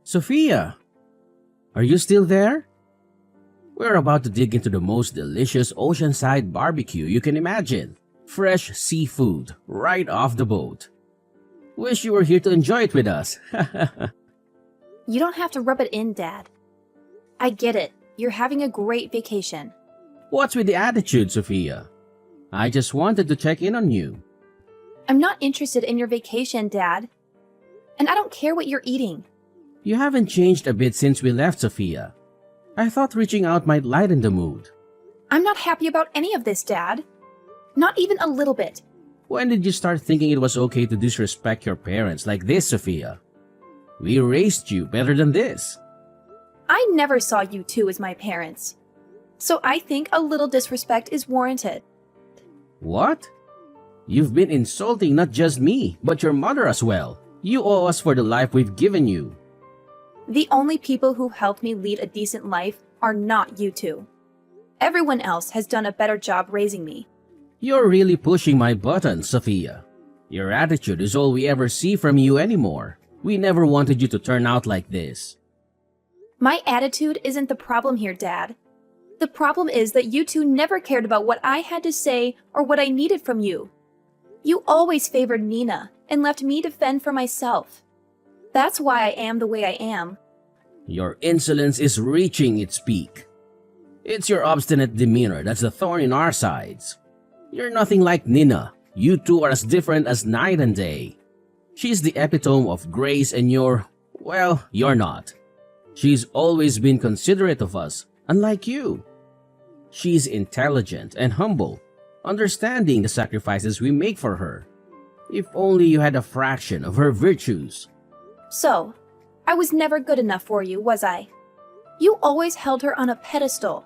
Sophia, are you still there? We're about to dig into the most delicious oceanside barbecue you can imagine. Fresh seafood right off the boat. Wish you were here to enjoy it with us. You don't have to rub it in, Dad. I get it. You're having a great vacation. What's with the attitude, Sophia? I just wanted to check in on you. I'm not interested in your vacation, Dad. And I don't care what you're eating. You haven't changed a bit since we left, Sophia. I thought reaching out might lighten the mood. I'm not happy about any of this, Dad. Not even a little bit. When did you start thinking it was okay to disrespect your parents like this, Sophia? We raised you better than this. I never saw you two as my parents. So I think a little disrespect is warranted. What? You've been insulting not just me, but your mother as well. You owe us for the life we've given you. The only people who helped me lead a decent life are not you two. Everyone else has done a better job raising me. You're really pushing my buttons, Sophia. Your attitude is all we ever see from you anymore. We never wanted you to turn out like this. My attitude isn't the problem here, Dad. The problem is that you two never cared about what I had to say or what I needed from you. You always favored Nina and left me to fend for myself. That's why I am the way I am. Your insolence is reaching its peak. It's your obstinate demeanor that's the thorn in our sides. You're nothing like Nina. You two are as different as night and day. She's the epitome of grace and you're not. She's always been considerate of us, unlike you. She's intelligent and humble, understanding the sacrifices we make for her. If only you had a fraction of her virtues. So, I was never good enough for you, was I? You always held her on a pedestal,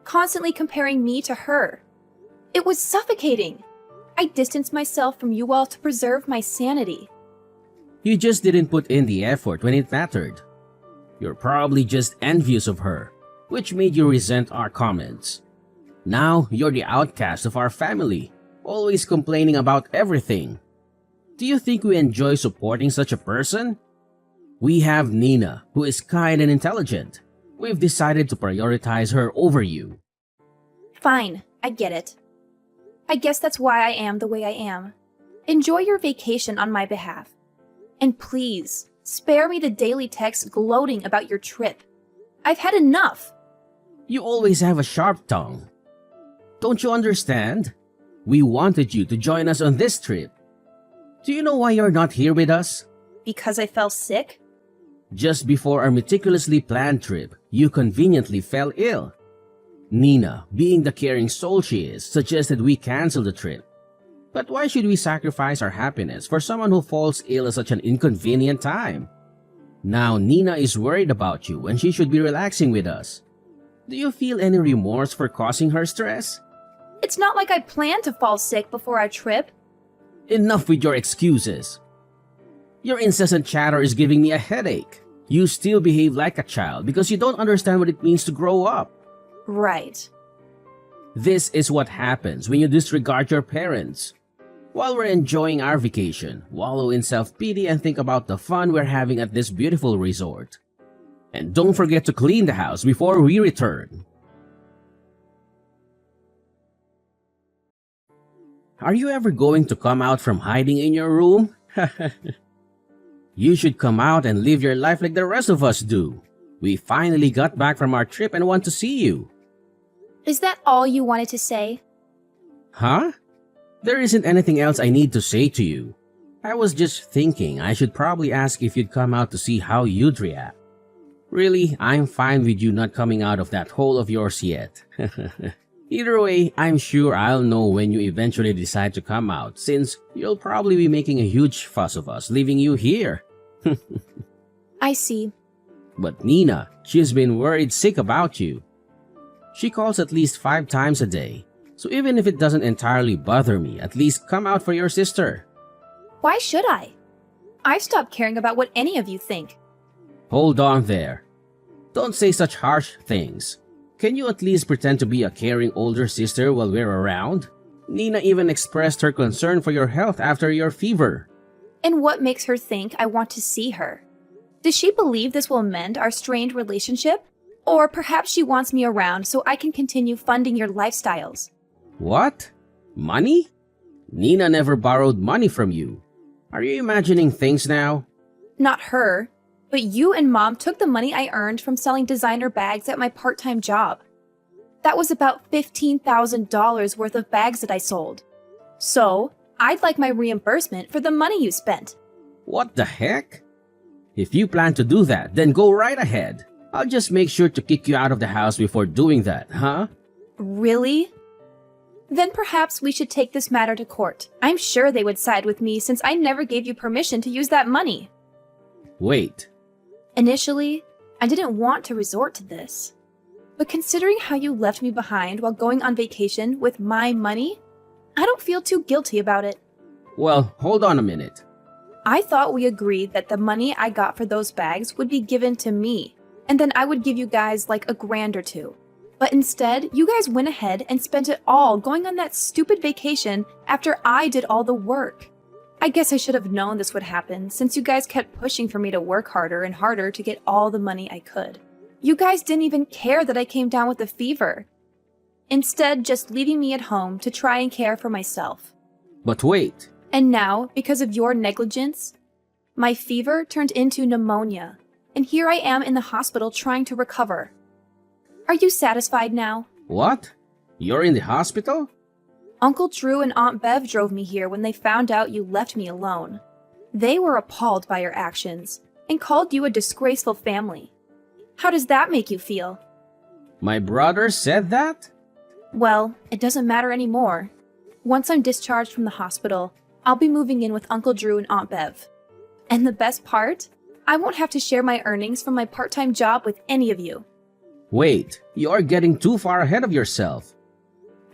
constantly comparing me to her. It was suffocating. I distanced myself from you all to preserve my sanity. You just didn't put in the effort when it mattered. You're probably just envious of her, which made you resent our comments. Now you're the outcast of our family, always complaining about everything. Do you think we enjoy supporting such a person? We have Nina, who is kind and intelligent. We've decided to prioritize her over you. Fine, I get it. I guess that's why I am the way I am. Enjoy your vacation on my behalf. And please, spare me the daily texts gloating about your trip. I've had enough. You always have a sharp tongue. Don't you understand? We wanted you to join us on this trip. Do you know why you're not here with us? Because I fell sick? Just before our meticulously planned trip, you conveniently fell ill. Nina, being the caring soul she is, suggested we cancel the trip. But why should we sacrifice our happiness for someone who falls ill at such an inconvenient time? Now Nina is worried about you when she should be relaxing with us. Do you feel any remorse for causing her stress? It's not like I planned to fall sick before our trip. Enough with your excuses. Your incessant chatter is giving me a headache. You still behave like a child because you don't understand what it means to grow up. Right. This is what happens when you disregard your parents. While we're enjoying our vacation, wallow in self-pity and think about the fun we're having at this beautiful resort. And don't forget to clean the house before we return. Are you ever going to come out from hiding in your room? You should come out and live your life like the rest of us do. We finally got back from our trip and want to see you. Is that all you wanted to say? Huh? There isn't anything else I need to say to you. I was just thinking I should probably ask if you'd come out to see how you'd react. Really, I'm fine with you not coming out of that hole of yours yet. Either way, I'm sure I'll know when you eventually decide to come out, since you'll probably be making a huge fuss of us leaving you here. I see. But Nina, she's been worried sick about you. She calls at least 5 times a day, so even if it doesn't entirely bother me, at least come out for your sister. Why should I? I've stopped caring about what any of you think. Hold on there. Don't say such harsh things. Can you at least pretend to be a caring older sister while we're around? Nina even expressed her concern for your health after your fever. And what makes her think I want to see her? Does she believe this will mend our strained relationship? Or perhaps she wants me around so I can continue funding your lifestyles. What? Money? Nina never borrowed money from you. Are you imagining things now? Not her, but you and Mom took the money I earned from selling designer bags at my part-time job. That was about $15,000 worth of bags that I sold. So, I'd like my reimbursement for the money you spent. What the heck? If you plan to do that, then go right ahead. I'll just make sure to kick you out of the house before doing that, huh? Really? Then perhaps we should take this matter to court. I'm sure they would side with me since I never gave you permission to use that money. Wait. Initially, I didn't want to resort to this. But considering how you left me behind while going on vacation with my money, I don't feel too guilty about it. Well, hold on a minute. I thought we agreed that the money I got for those bags would be given to me, and then I would give you guys like $1,000 or $2. But instead, you guys went ahead and spent it all going on that stupid vacation after I did all the work. I guess I should have known this would happen since you guys kept pushing for me to work harder and harder to get all the money I could. You guys didn't even care that I came down with a fever. Instead, just leaving me at home to try and care for myself. But wait. And now, because of your negligence, my fever turned into pneumonia, and here I am in the hospital trying to recover. Are you satisfied now? What? You're in the hospital? Uncle Drew and Aunt Bev drove me here when they found out you left me alone. They were appalled by your actions and called you a disgraceful family. How does that make you feel? My brother said that? Well, it doesn't matter anymore. Once I'm discharged from the hospital, I'll be moving in with Uncle Drew and Aunt Bev. And the best part? I won't have to share my earnings from my part-time job with any of you. Wait, you're getting too far ahead of yourself.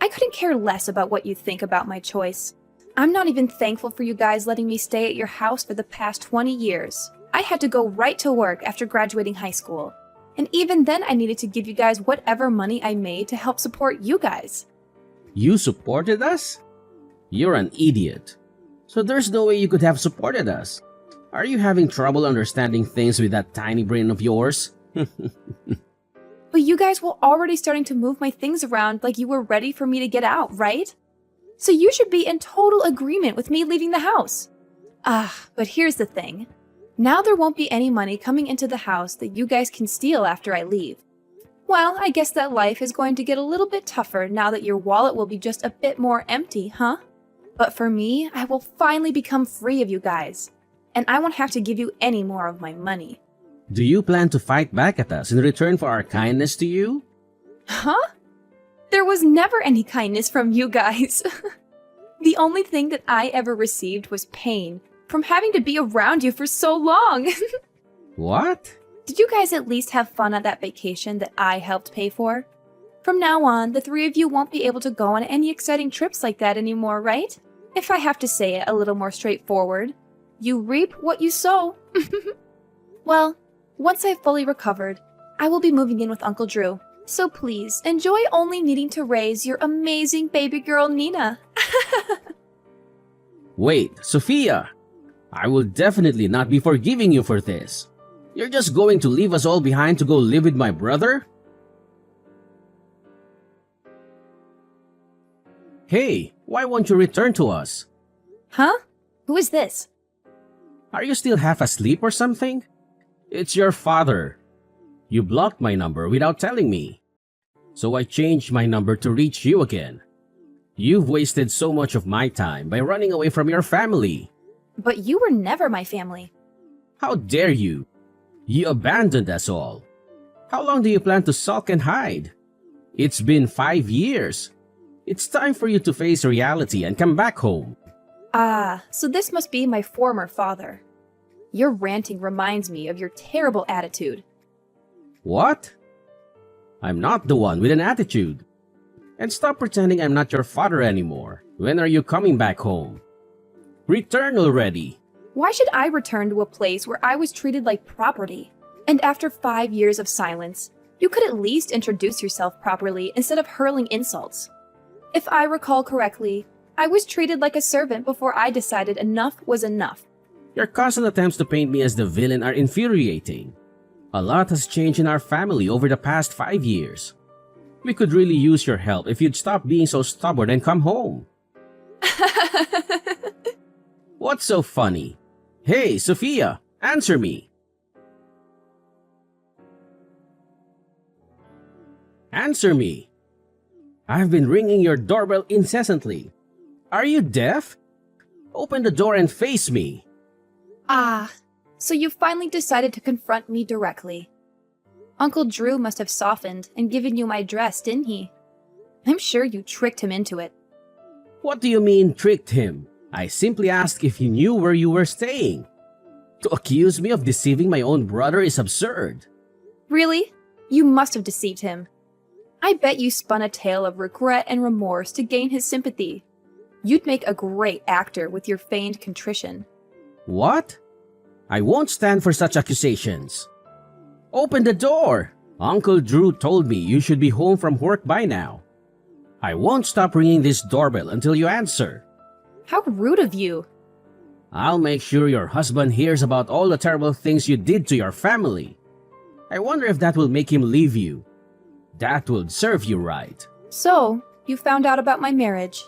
I couldn't care less about what you think about my choice. I'm not even thankful for you guys letting me stay at your house for the past 20 years. I had to go right to work after graduating high school. And even then I needed to give you guys whatever money I made to help support you guys. You supported us? You're an idiot. So there's no way you could have supported us. Are you having trouble understanding things with that tiny brain of yours? But you guys were already starting to move my things around like you were ready for me to get out, right? So you should be in total agreement with me leaving the house. But here's the thing. Now there won't be any money coming into the house that you guys can steal after I leave. Well, I guess that life is going to get a little bit tougher now that your wallet will be just a bit more empty, huh? But for me, I will finally become free of you guys. And I won't have to give you any more of my money. Do you plan to fight back at us in return for our kindness to you? Huh? There was never any kindness from you guys. The only thing that I ever received was pain from having to be around you for so long. What? Did you guys at least have fun at that vacation that I helped pay for? From now on, the three of you won't be able to go on any exciting trips like that anymore, right? If I have to say it a little more straightforward, you reap what you sow. Well, once I've fully recovered, I will be moving in with Uncle Drew. So please, enjoy only needing to raise your amazing baby girl, Nina. Wait, Sophia! I will definitely not be forgiving you for this. You're just going to leave us all behind to go live with my brother? Hey, why won't you return to us? Huh? Who is this? Are you still half asleep or something? It's your father. You blocked my number without telling me. So I changed my number to reach you again. You've wasted so much of my time by running away from your family. But you were never my family. How dare you? You abandoned us all. How long do you plan to sulk and hide? It's been 5 years. It's time for you to face reality and come back home. So this must be my former father. Your ranting reminds me of your terrible attitude. What? I'm not the one with an attitude. And stop pretending I'm not your father anymore. When are you coming back home? Return already. Why should I return to a place where I was treated like property? And after 5 years of silence, you could at least introduce yourself properly instead of hurling insults. If I recall correctly, I was treated like a servant before I decided enough was enough. Your constant attempts to paint me as the villain are infuriating. A lot has changed in our family over the past 5 years. We could really use your help if you'd stop being so stubborn and come home. What's so funny? Hey, Sophia, answer me. Answer me. I've been ringing your doorbell incessantly. Are you deaf? Open the door and face me. Ah, so you finally decided to confront me directly. Uncle Drew must have softened and given you my address, didn't he? I'm sure you tricked him into it. What do you mean tricked him? I simply asked if he knew where you were staying. To accuse me of deceiving my own brother is absurd. Really? You must have deceived him. I bet you spun a tale of regret and remorse to gain his sympathy. You'd make a great actor with your feigned contrition. What? I won't stand for such accusations. Open the door! Uncle Drew told me you should be home from work by now. I won't stop ringing this doorbell until you answer. How rude of you! I'll make sure your husband hears about all the terrible things you did to your family. I wonder if that will make him leave you. That would serve you right. So, you found out about my marriage.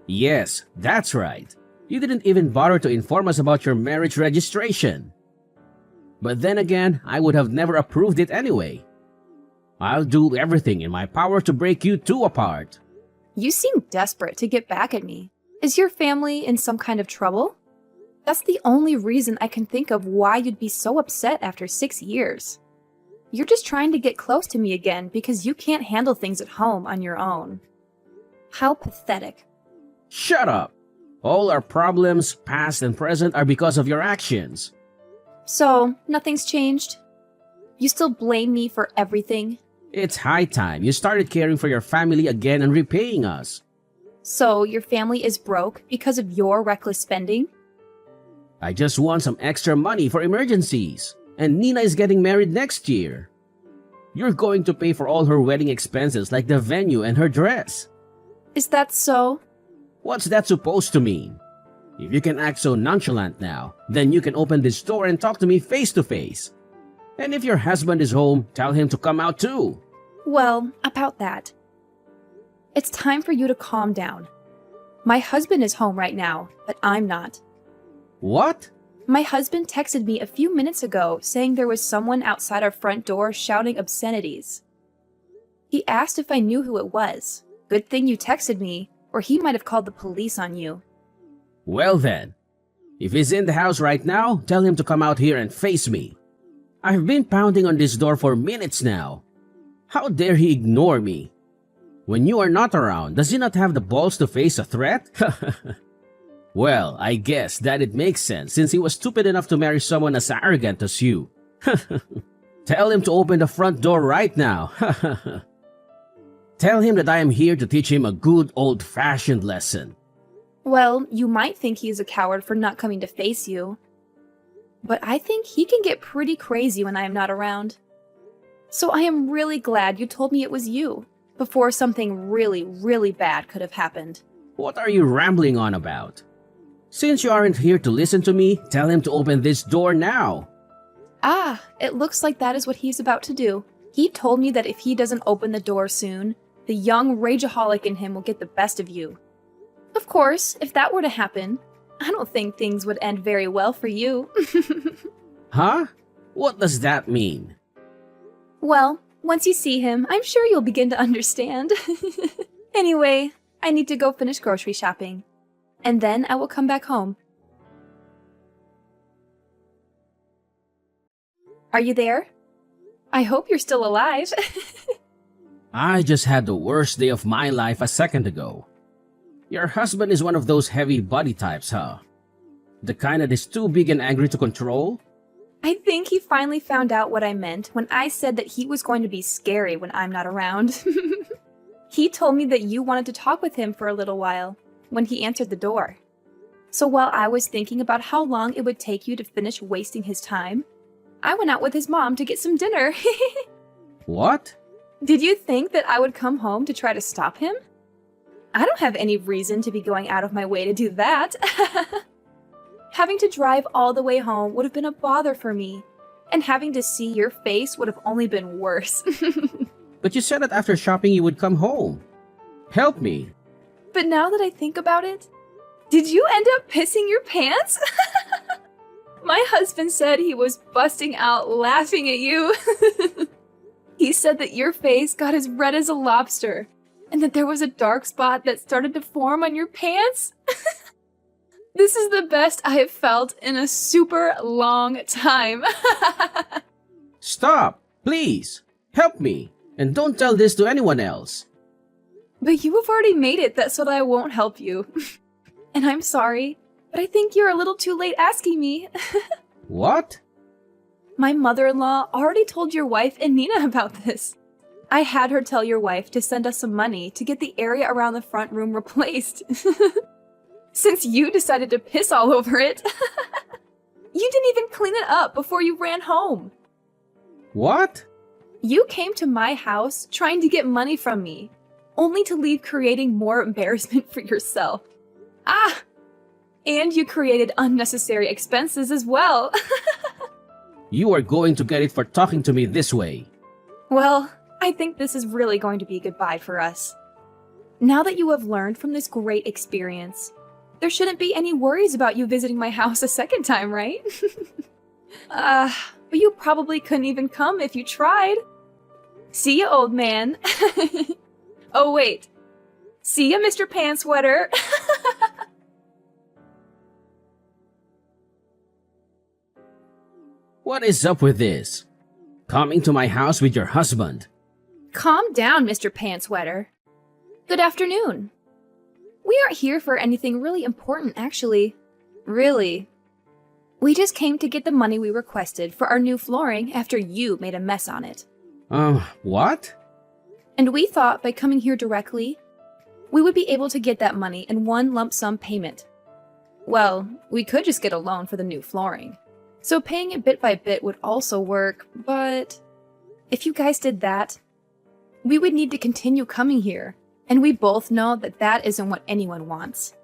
Yes, that's right. You didn't even bother to inform us about your marriage registration. But then again, I would have never approved it anyway. I'll do everything in my power to break you two apart. You seem desperate to get back at me. Is your family in some kind of trouble? That's the only reason I can think of why you'd be so upset after 6 years. You're just trying to get close to me again because you can't handle things at home on your own. How pathetic. Shut up! All our problems, past and present, are because of your actions. So, nothing's changed? You still blame me for everything? It's high time you started caring for your family again and repaying us. So, your family is broke because of your reckless spending? I just want some extra money for emergencies. And Nina is getting married next year. You're going to pay for all her wedding expenses like the venue and her dress. Is that so? What's that supposed to mean? If you can act so nonchalant now, then you can open this door and talk to me face to face. And if your husband is home, tell him to come out too. Well, about that. It's time for you to calm down. My husband is home right now, but I'm not. What? My husband texted me a few minutes ago saying there was someone outside our front door shouting obscenities. He asked if I knew who it was. Good thing you texted me, or he might have called the police on you. Well then, if he's in the house right now, tell him to come out here and face me. I've been pounding on this door for minutes now. How dare he ignore me? When you are not around, does he not have the balls to face a threat? Well, I guess that it makes sense since he was stupid enough to marry someone as arrogant as you. Tell him to open the front door right now. Tell him that I am here to teach him a good old-fashioned lesson. Well, you might think he's a coward for not coming to face you. But I think he can get pretty crazy when I am not around. So I am really glad you told me it was you, before something really, really bad could have happened. What are you rambling on about? Since you aren't here to listen to me, tell him to open this door now. Ah, it looks like that is what he's about to do. He told me that if he doesn't open the door soon, the young rageaholic in him will get the best of you. Of course, if that were to happen, I don't think things would end very well for you. Huh? What does that mean? Well, once you see him, I'm sure you'll begin to understand. Anyway, I need to go finish grocery shopping. And then I will come back home. Are you there? I hope you're still alive. I just had the worst day of my life a second ago. Your husband is one of those heavy body types, huh? The kind that is too big and angry to control? I think he finally found out what I meant when I said that he was going to be scary when I'm not around. He told me that you wanted to talk with him for a little while when he answered the door. So while I was thinking about how long it would take you to finish wasting his time, I went out with his mom to get some dinner. What? Did you think that I would come home to try to stop him? I don't have any reason to be going out of my way to do that. Having to drive all the way home would have been a bother for me, and having to see your face would have only been worse. But you said that after shopping you would come home. Help me. But now that I think about it, did you end up pissing your pants? My husband said he was busting out laughing at you. He said that your face got as red as a lobster, and that there was a dark spot that started to form on your pants. This is the best I have felt in a super long time. Stop, please. Help me. And don't tell this to anyone else. But you have already made it that so that I won't help you. And I'm sorry, but I think you're a little too late asking me. What? My mother-in-law already told your wife and Nina about this. I had her tell your wife to send us some money to get the area around the front room replaced. Since you decided to piss all over it. You didn't even clean it up before you ran home. What? You came to my house trying to get money from me, only to leave creating more embarrassment for yourself. Ah! And you created unnecessary expenses as well. You are going to get it for talking to me this way. Well, I think this is really going to be goodbye for us. Now that you have learned from this great experience, there shouldn't be any worries about you visiting my house a second time, right? But you probably couldn't even come if you tried. See ya, old man. Oh, wait. See ya, Mr. Pantsweater. What is up with this? Coming to my house with your husband. Calm down, Mr. Pantsweater. Good afternoon. We aren't here for anything really important, actually. Really. We just came to get the money we requested for our new flooring after you made a mess on it. What? And we thought by coming here directly, we would be able to get that money in one lump sum payment. Well, we could just get a loan for the new flooring. So paying it bit by bit would also work, but if you guys did that, we would need to continue coming here, and we both know that that isn't what anyone wants.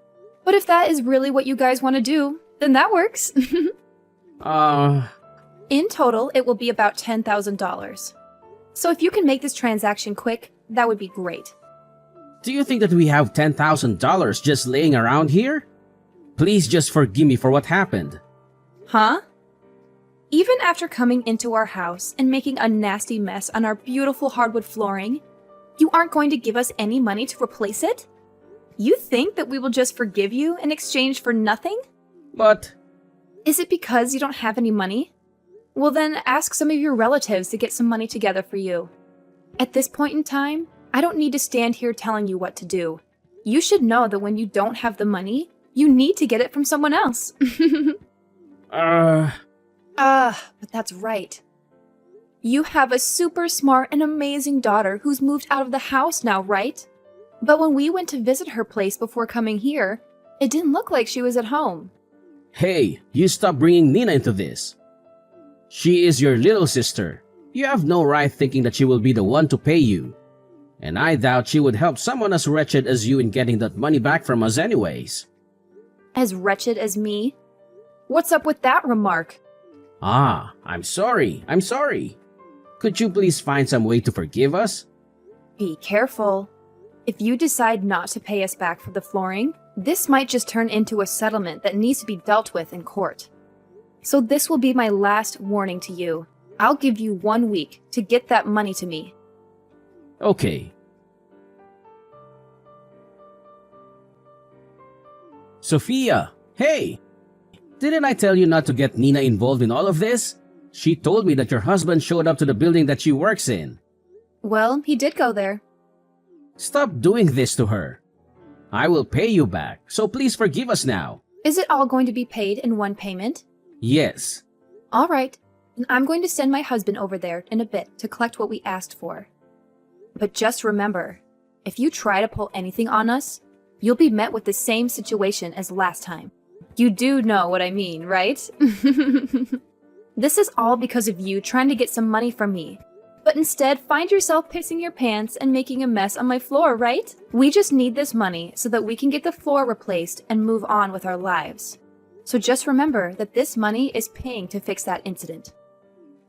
But if that is really what you guys want to do, then that works. In total, it will be about $10,000. So if you can make this transaction quick, that would be great. Do you think that we have $10,000 just laying around here? Please just forgive me for what happened. Huh? Even after coming into our house and making a nasty mess on our beautiful hardwood flooring, you aren't going to give us any money to replace it? You think that we will just forgive you in exchange for nothing? But... Is it because you don't have any money? Well then, ask some of your relatives to get some money together for you. At this point in time, I don't need to stand here telling you what to do. You should know that when you don't have the money, you need to get it from someone else. But that's right. You have a super smart and amazing daughter who's moved out of the house now, right? But when we went to visit her place before coming here, it didn't look like she was at home. Hey, you stop bringing Nina into this. She is your little sister. You have no right thinking that she will be the one to pay you. And I doubt she would help someone as wretched as you in getting that money back from us anyways. As wretched as me? What's up with that remark? I'm sorry. Could you please find some way to forgive us? Be careful. If you decide not to pay us back for the flooring, this might just turn into a settlement that needs to be dealt with in court. So this will be my last warning to you. I'll give you 1 week to get that money to me. Okay. Sophia, hey! Didn't I tell you not to get Nina involved in all of this? She told me that your husband showed up to the building that she works in. Well, he did go there. Stop doing this to her. I will pay you back, so please forgive us now. Is it all going to be paid in one payment? Yes. All right. Then I'm going to send my husband over there in a bit to collect what we asked for. But just remember, if you try to pull anything on us, you'll be met with the same situation as last time. You do know what I mean, right? This is all because of you trying to get some money from me. But instead, find yourself pissing your pants and making a mess on my floor, right? We just need this money so that we can get the floor replaced and move on with our lives. So just remember that this money is paying to fix that incident.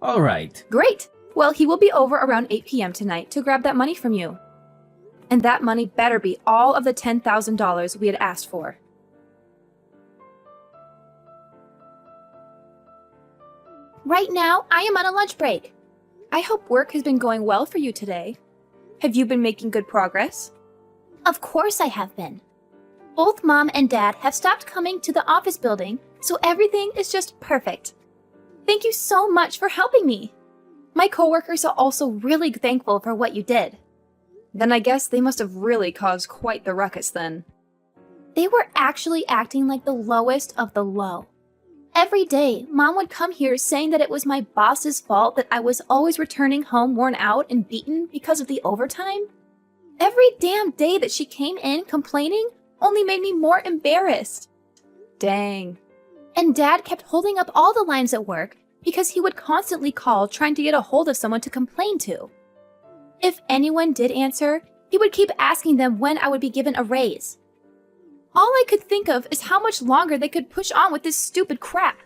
Alright. Great! Well, he will be over around 8 p.m. tonight to grab that money from you. And that money better be all of the $10,000 we had asked for. Right now, I am on a lunch break. I hope work has been going well for you today. Have you been making good progress? Of course I have been. Both Mom and Dad have stopped coming to the office building, so everything is just perfect. Thank you so much for helping me. My coworkers are also really thankful for what you did. Then I guess they must have really caused quite the ruckus then. They were actually acting like the lowest of the low. Every day, Mom would come here saying that it was my boss's fault that I was always returning home worn out and beaten because of the overtime. Every damn day that she came in complaining only made me more embarrassed. Dang. And Dad kept holding up all the lines at work because he would constantly call trying to get a hold of someone to complain to. If anyone did answer, he would keep asking them when I would be given a raise. All I could think of is how much longer they could push on with this stupid crap.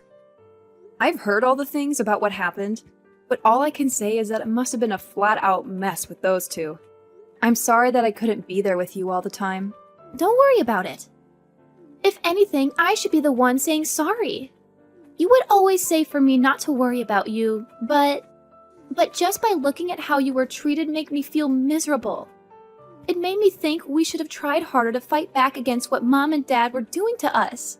I've heard all the things about what happened, but all I can say is that it must have been a flat-out mess with those two. I'm sorry that I couldn't be there with you all the time. Don't worry about it. If anything, I should be the one saying sorry. You would always say for me not to worry about you, but just by looking at how you were treated made me feel miserable. It made me think we should have tried harder to fight back against what Mom and Dad were doing to us.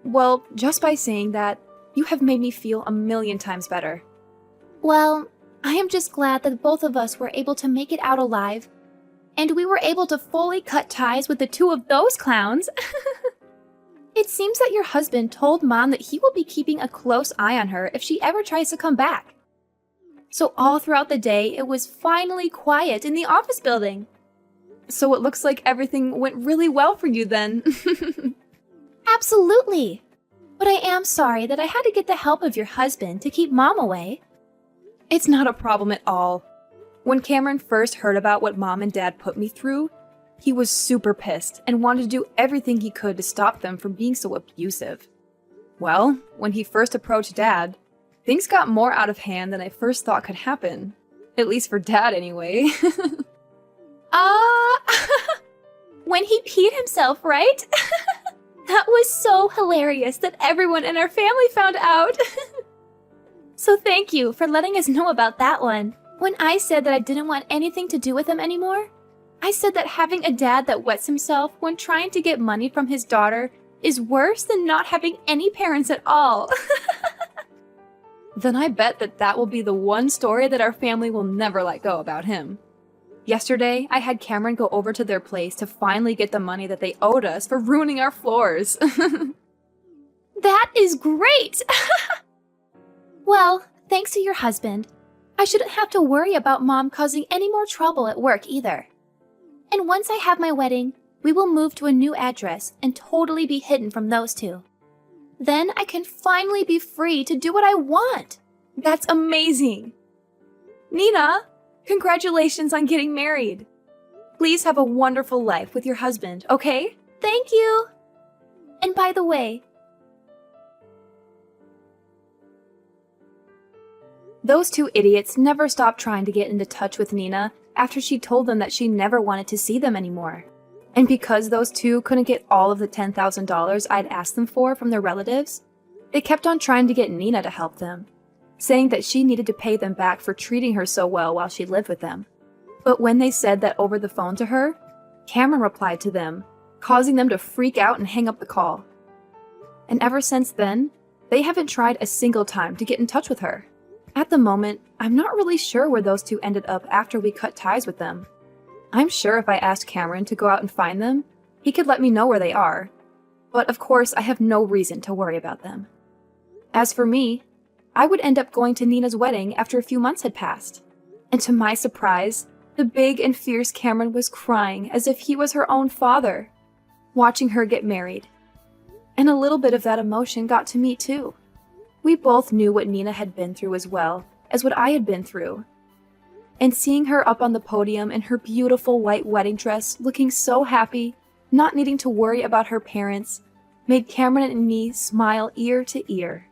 Well, just by saying that, you have made me feel 1,000,000 times better. Well, I am just glad that both of us were able to make it out alive, and we were able to fully cut ties with the two of those clowns. It seems that your husband told Mom that he will be keeping a close eye on her if she ever tries to come back. So all throughout the day, it was finally quiet in the office building. So it looks like everything went really well for you then. Absolutely. But I am sorry that I had to get the help of your husband to keep Mom away. It's not a problem at all. When Cameron first heard about what Mom and Dad put me through, he was super pissed and wanted to do everything he could to stop them from being so abusive. Well, when he first approached Dad, things got more out of hand than I first thought could happen. At least for Dad, anyway. When he peed himself, right? That was so hilarious that everyone in our family found out. So thank you for letting us know about that one. When I said that I didn't want anything to do with him anymore, I said that having a dad that wets himself when trying to get money from his daughter is worse than not having any parents at all. Then I bet that will be the one story that our family will never let go about him. Yesterday, I had Cameron go over to their place to finally get the money that they owed us for ruining our floors. That is great! Well, thanks to your husband, I shouldn't have to worry about Mom causing any more trouble at work either. And once I have my wedding, we will move to a new address and totally be hidden from those two. Then I can finally be free to do what I want. That's amazing! Nina, congratulations on getting married. Please have a wonderful life with your husband, okay? Thank you! And by the way, those two idiots never stopped trying to get into touch with Nina after she told them that she never wanted to see them anymore. And because those two couldn't get all of the $10,000 I'd asked them for from their relatives, they kept on trying to get Nina to help them, saying that she needed to pay them back for treating her so well while she lived with them. But when they said that over the phone to her, Cameron replied to them, causing them to freak out and hang up the call. And ever since then, they haven't tried a single time to get in touch with her. At the moment, I'm not really sure where those two ended up after we cut ties with them. I'm sure if I asked Cameron to go out and find them, he could let me know where they are. But of course, I have no reason to worry about them. As for me, I would end up going to Nina's wedding after a few months had passed. And to my surprise, the big and fierce Cameron was crying as if he was her own father, watching her get married. And a little bit of that emotion got to me too. We both knew what Nina had been through as well as what I had been through. And seeing her up on the podium in her beautiful white wedding dress, looking so happy, not needing to worry about her parents, made Cameron and me smile ear to ear.